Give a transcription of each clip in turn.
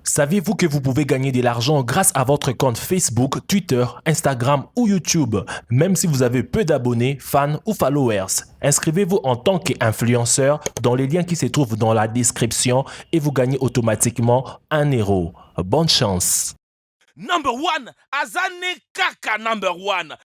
Saviez-vous que vous pouvez gagner de l'argent grâce à votre compte Facebook, Twitter, Instagram ou YouTube, même si vous avez peu d'abonnés, fans ou followers? Inscrivez-vous en tant qu'influenceur dans les liens qui se trouvent dans la description et vous gagnez automatiquement 1 €. Bonne chance! Number one, Azane Kaka number one.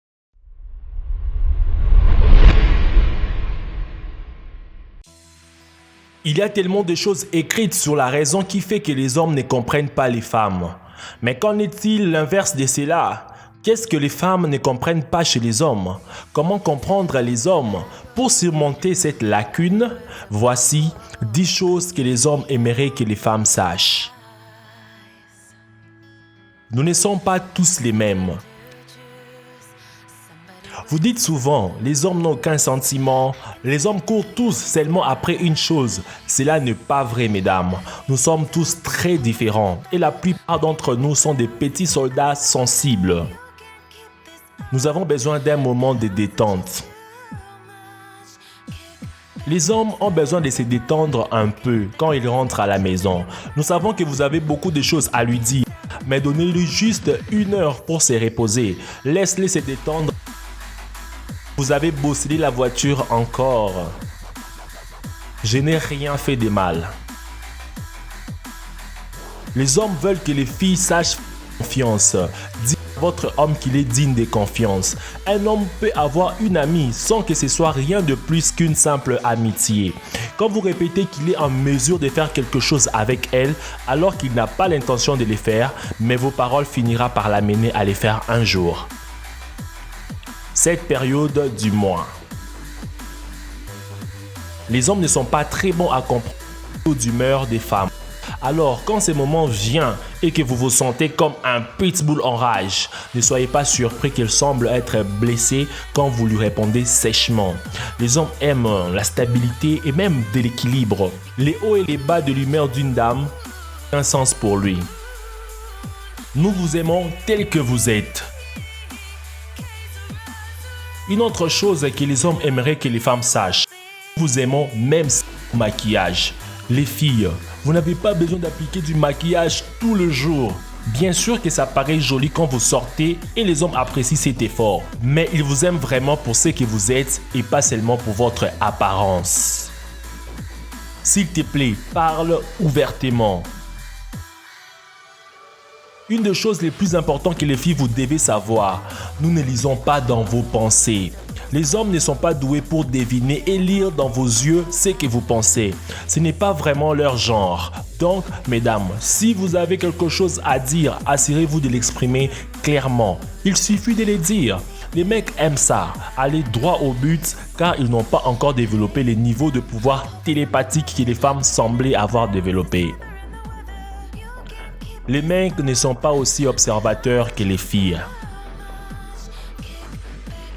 Il y a tellement de choses écrites sur la raison qui fait que les hommes ne comprennent pas les femmes. Mais qu'en est-il l'inverse de cela? Qu'est-ce que les femmes ne comprennent pas chez les hommes? Comment comprendre les hommes? Pour surmonter cette lacune, voici 10 choses que les hommes aimeraient que les femmes sachent. Nous ne sommes pas tous les mêmes. Vous dites souvent, les hommes n'ont aucun sentiment, les hommes courent tous seulement après une chose. Cela n'est pas vrai, mesdames. Nous sommes tous très différents et la plupart d'entre nous sont des petits soldats sensibles. Nous avons besoin d'un moment de détente. Les hommes ont besoin de se détendre un peu quand ils rentrent à la maison. Nous savons que vous avez beaucoup de choses à lui dire, mais donnez-lui juste 1 heure pour se reposer. Laisse-les se détendre. Vous avez bossé la voiture encore. Je n'ai rien fait de mal. Les hommes veulent que les filles sachent confiance. Dites à votre homme qu'il est digne de confiance. Un homme peut avoir une amie sans que ce soit rien de plus qu'une simple amitié. Quand vous répétez qu'il est en mesure de faire quelque chose avec elle, alors qu'il n'a pas l'intention de le faire, mais vos paroles finiront par l'amener à le faire un jour. Cette période du mois. Les hommes ne sont pas très bons à comprendre le taux d'humeur des femmes. Alors, quand ce moment vient et que vous vous sentez comme un pitbull en rage, ne soyez pas surpris qu'elle semble être blessée quand vous lui répondez sèchement. Les hommes aiment la stabilité et même de l'équilibre. Les hauts et les bas de l'humeur d'une dame ont un sens pour lui. Nous vous aimons tel que vous êtes. Une autre chose que les hommes aimeraient que les femmes sachent, nous vous aimons même sans maquillage. Les filles, vous n'avez pas besoin d'appliquer du maquillage tout le jour. Bien sûr que ça paraît joli quand vous sortez et les hommes apprécient cet effort. Mais ils vous aiment vraiment pour ce que vous êtes et pas seulement pour votre apparence. S'il te plaît, parle ouvertement. Une des choses les plus importantes que les filles vous devez savoir, nous ne lisons pas dans vos pensées. Les hommes ne sont pas doués pour deviner et lire dans vos yeux ce que vous pensez. Ce n'est pas vraiment leur genre. Donc, mesdames, si vous avez quelque chose à dire, assurez-vous de l'exprimer clairement. Il suffit de le dire. Les mecs aiment ça, aller droit au but car ils n'ont pas encore développé les niveaux de pouvoir télépathique que les femmes semblaient avoir développé. Les mecs ne sont pas aussi observateurs que les filles.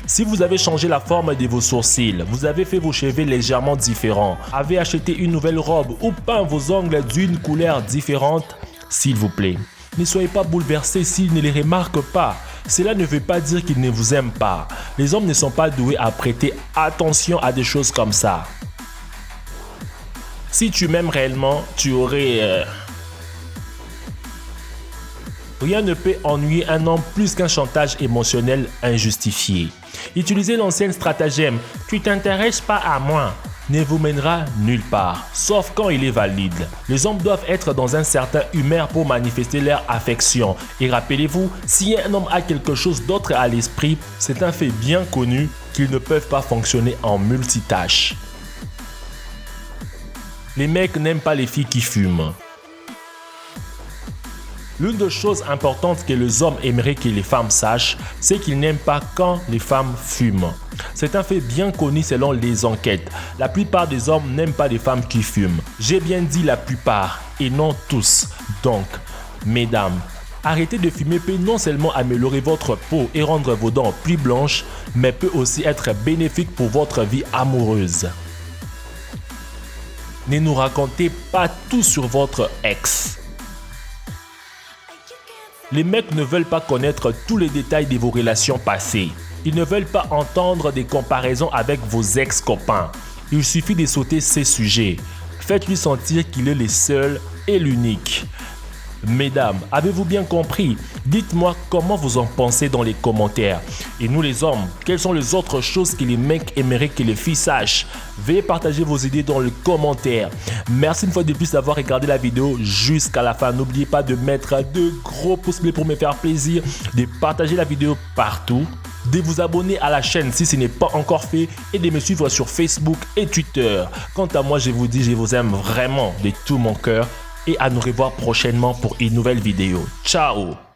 Si vous avez changé la forme de vos sourcils, vous avez fait vos cheveux légèrement différents, avez acheté une nouvelle robe ou peint vos ongles d'une couleur différente, s'il vous plaît, ne soyez pas bouleversés s'ils ne les remarquent pas. Cela ne veut pas dire qu'ils ne vous aiment pas. Les hommes ne sont pas doués à prêter attention à des choses comme ça. Si tu m'aimes réellement, tu aurais... Rien ne peut ennuyer un homme plus qu'un chantage émotionnel injustifié. Utilisez l'ancien stratagème « tu t'intéresses pas à moi » ne vous mènera nulle part, sauf quand il est valide. Les hommes doivent être dans un certain humeur pour manifester leur affection. Et rappelez-vous, si un homme a quelque chose d'autre à l'esprit, c'est un fait bien connu qu'ils ne peuvent pas fonctionner en multitâches. Les mecs n'aiment pas les filles qui fument. L'une des choses importantes que les hommes aimeraient que les femmes sachent, c'est qu'ils n'aiment pas quand les femmes fument. C'est un fait bien connu selon les enquêtes. La plupart des hommes n'aiment pas les femmes qui fument. J'ai bien dit la plupart et non tous. Donc, mesdames, arrêter de fumer peut non seulement améliorer votre peau et rendre vos dents plus blanches, mais peut aussi être bénéfique pour votre vie amoureuse. Ne nous racontez pas tout sur votre ex. Les mecs ne veulent pas connaître tous les détails de vos relations passées. Ils ne veulent pas entendre des comparaisons avec vos ex-copains. Il suffit de sauter ces sujets. Faites-lui sentir qu'il est le seul et l'unique. Mesdames, avez-vous bien compris? Dites-moi comment vous en pensez dans les commentaires. Et nous les hommes, quelles sont les autres choses que les mecs aimeraient que les filles sachent? Veuillez partager vos idées dans les commentaires. Merci une fois de plus d'avoir regardé la vidéo jusqu'à la fin. N'oubliez pas de mettre de gros pouces bleus pour me faire plaisir, de partager la vidéo partout, de vous abonner à la chaîne si ce n'est pas encore fait et de me suivre sur Facebook et Twitter. Quant à moi, je vous dis, je vous aime vraiment de tout mon cœur et à nous revoir prochainement pour une nouvelle vidéo. Ciao!